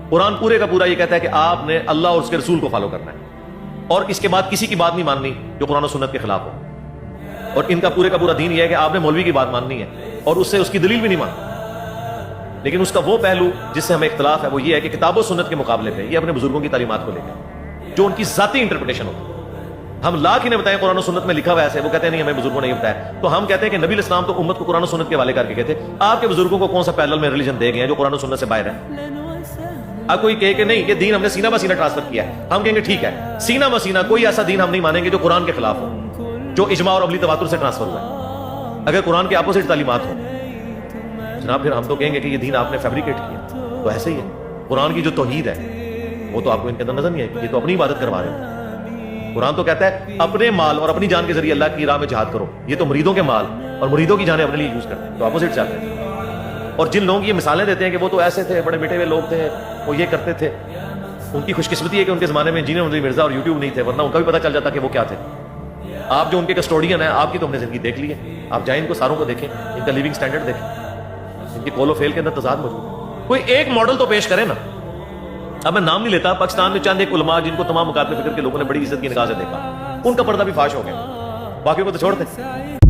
قرآن پورے کا پورا یہ کہتا ہے کہ آپ نے اللہ اور اس کے رسول کو فالو کرنا ہے، اور اس کے بعد کسی کی بات نہیں ماننی جو قرآن و سنت کے خلاف ہو. اور ان کا پورے کا پورا دین یہ ہے کہ آپ نے مولوی کی بات ماننی ہے اور اس سے اس کی دلیل بھی نہیں ماننی. لیکن اس کا وہ پہلو جس سے ہمیں اختلاف ہے وہ یہ ہے کہ کتاب و سنت کے مقابلے پہ یہ اپنے بزرگوں کی تعلیمات کو لے کر جو ان کی ذاتی انٹرپریٹیشن ہوتی ہے. ہم لاکھ انہیں بتائیں قرآن و سنت میں لکھا ہوا ایسے، وہ کہتے ہیں نہیں ہمیں بزرگوں نے یہ بتایا. تو ہم کہتے ہیں کہ نبی علیہ السلام تو امت کو قرآن و سنت کے حوالے کر کے کہتے ہیں، آپ کے بزرگوں کو کون سا پیرلل میں ریلیجن دے گئے ہیں جو قرآن و سنت سے باہر ہے؟ اب کوئی کہے کہ نہیں یہ دین ہم نے سینہ بسینہ ٹرانسفر کیا ہے، ہم کہیں گے ٹھیک ہے، سینہ بسینہ کوئی ایسا دین ہم نہیں مانیں گے جو قرآن کے خلاف ہو، جو اجماع اور عملی تواتر سے ٹرانسفر ہوا ہے. اگر قرآن کے اپوزٹ تعلیمات ہوں جناب پھر ہم تو کہیں گے کہ یہ دین آپ نے فیبریکیٹ کیا. تو ایسے ہی ہے، قرآن کی جو توحید ہے وہ تو آپ کو ان کے اندر نظر نہیں آئے گی، یہ تو اپنی عبادت کروا رہے ہیں. قرآن تو کہتا ہے اپنے مال اور اپنی جان کے ذریعے اللہ کی راہ میں جہاد کرو، یہ تو مریدوں کے مال اور مریدوں کی جانیں اپنے لیے یوز کرتے ہیں، تو اپوزٹ چاہتے ہیں. اور جن لوگوں کی یہ مثالیں دیتے ہیں کہ وہ تو ایسے تھے، بڑے مٹے ہوئے لوگ تھے، وہ یہ کرتے تھے، ان کی خوش قسمتی ہے کہ ان کے زمانے میں انجینئر مدنی مرزا اور یوٹیوب نہیں تھے، ورنہ ان کا بھی پتہ چل جاتا کہ وہ کیا تھے. آپ جو ان کے کسٹوڈین ہیں، آپ کی تو ہم نے زندگی دیکھ لی ہے، آپ جائیں ان کو ساروں کو دیکھیں، ان کا لیونگ سٹینڈرڈ دیکھیں، ان کی قول و فعل کے اندر تضاد موجود ہے. کوئی ایک ماڈل تو پیش کرے نا. اب میں نام نہیں لیتا، پاکستان میں چند ایک علماء جن کو تمام مکاتب فکر کے لوگوں نے بڑی عزت کی نگاہ سے دیکھا، ان کا پردہ بھی فاش ہو گیا، باقیوں کو تو چھوڑ دیں.